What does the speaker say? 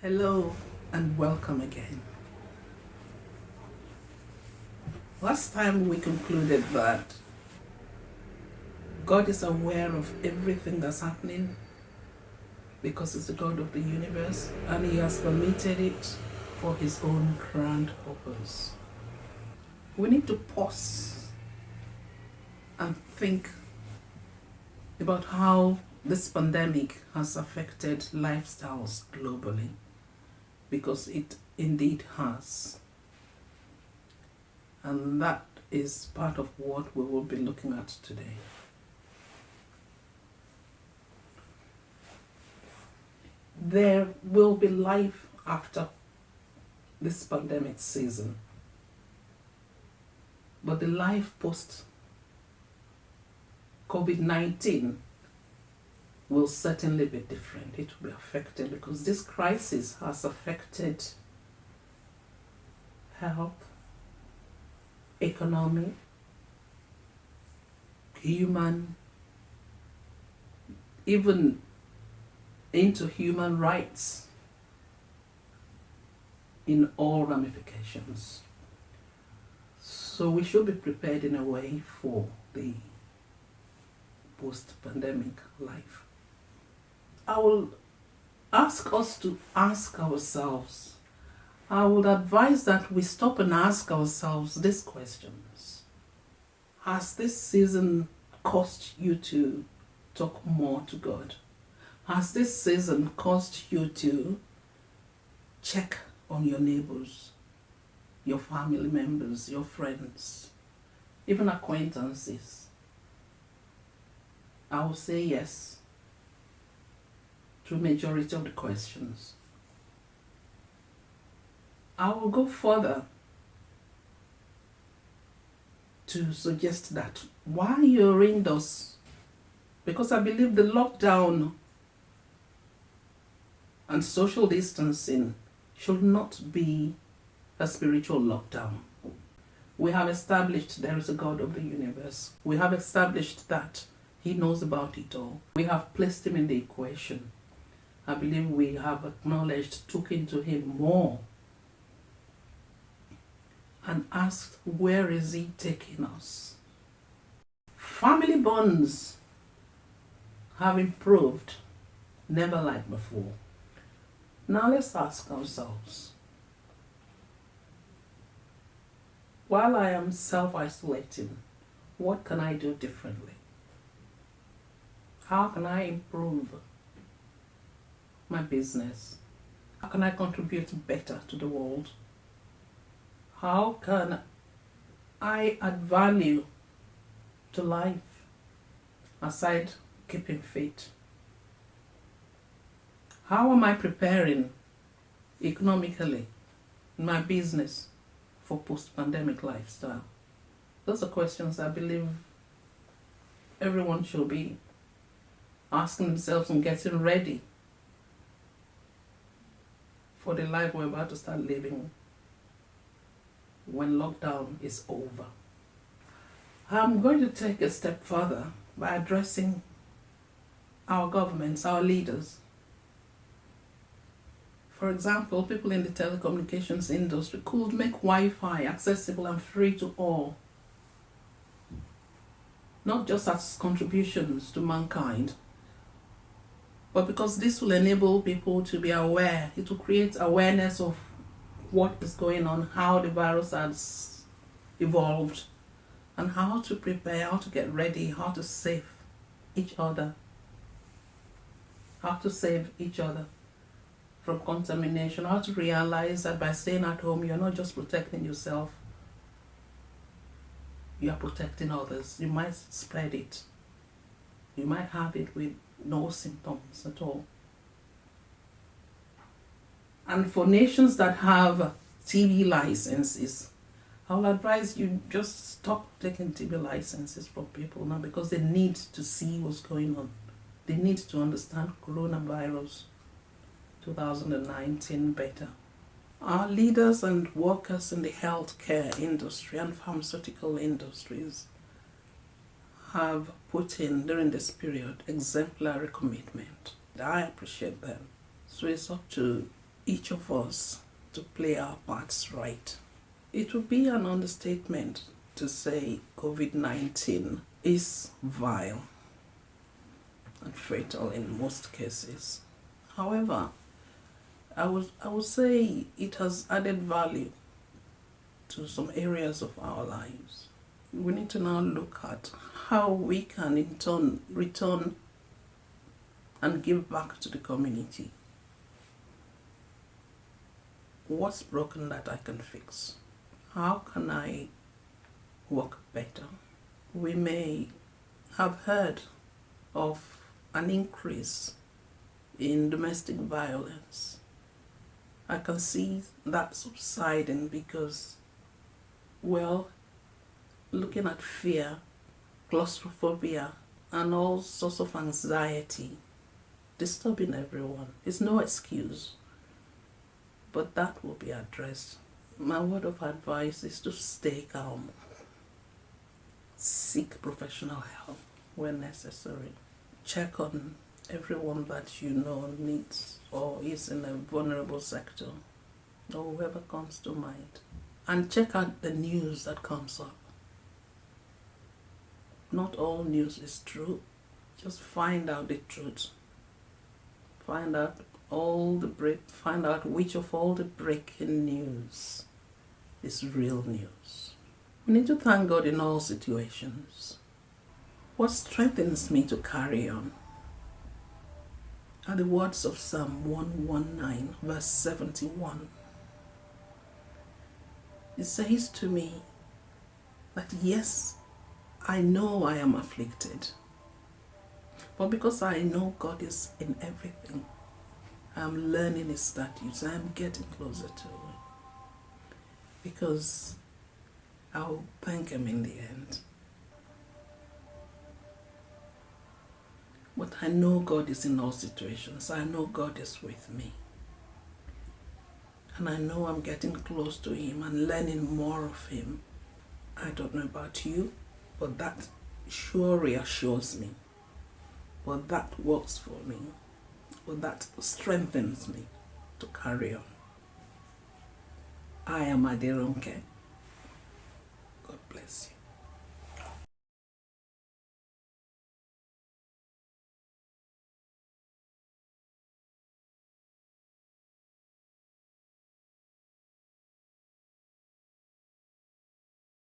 Hello and welcome again. Last time we concluded that God is aware of everything that's happening because He's the God of the universe and He has permitted it for His own grand purpose. We need to pause and think about how this pandemic has affected lifestyles globally, because it indeed has. And that is part of what we will be looking at today. There will be life after this pandemic season, but the life post COVID-19 will certainly be different. It will be affected because this crisis has affected health, economy, human, even into human rights in all ramifications. So we should be prepared in a way for the post-pandemic life. I will ask us to ask ourselves, I would advise that we stop and ask ourselves these questions. Has this season caused you to talk more to God? Has this season caused you to check on your neighbors, your family members, your friends, even acquaintances? I will say yes to majority of the questions. I will go further to suggest that while you're indoors, because I believe the lockdown and social distancing should not be a spiritual lockdown. We have established there is a God of the universe. We have established that He knows about it all. We have placed Him in the equation. I believe we have acknowledged, talking to Him more, and asked, where is He taking us? Family bonds have improved, never like before. Now let's ask ourselves, while I am self-isolating, what can I do differently? How can I improve my business? How can I contribute better to the world? How can I add value to life aside keeping fit? How am I preparing economically in my business for post-pandemic lifestyle? Those are questions I believe everyone should be asking themselves and getting ready for the life we're about to start living when lockdown is over. I'm going to take a step further by addressing our governments, our leaders. For example, people in the telecommunications industry could make Wi-Fi accessible and free to all, not just as contributions to mankind, but because this will enable people to be aware. It will create awareness of what is going on, how the virus has evolved, and how to prepare, how to get ready, how to save each other, from contamination, how to realize that by staying at home, you're not just protecting yourself, you are protecting others. You might spread it. You might have it with no symptoms at all. And for nations that have TV licenses, I'll advise you just stop taking TV licenses from people now, because they need to see what's going on. They need to understand coronavirus 2019 better. Our leaders and workers in the healthcare industry and pharmaceutical industries have put in, during this period, exemplary commitment. I appreciate them. So it's up to each of us to play our parts right. It would be an understatement to say COVID-19 is vile and fatal in most cases. However, I would say it has added value to some areas of our lives. We need to now look at how we can in turn return and give back to the community. What's broken that I can fix? How can I work better? We may have heard of an increase in domestic violence. I can see that subsiding because, well, looking at fear, claustrophobia, and all sorts of anxiety disturbing everyone is no excuse, but that will be addressed. My word of advice is to stay calm. Seek professional help when necessary. Check on everyone that you know needs or is in a vulnerable sector, or whoever comes to mind. And check out the news that comes up. Not all news is true. Just find out the truth. Find out which of all the breaking news is real news. We need to thank God in all situations. What strengthens me to carry on are the words of Psalm 119, verse 71. It says to me that yes, I know I am afflicted, but because I know God is in everything, I am learning His statutes. I am getting closer to Him, because I will thank Him in the end. But I know God is in all situations. I know God is with me. And I know I'm getting close to Him and learning more of Him. I don't know about you, but that sure reassures me. But that works for me. But that strengthens me to carry on. I am Aderonke. God bless you.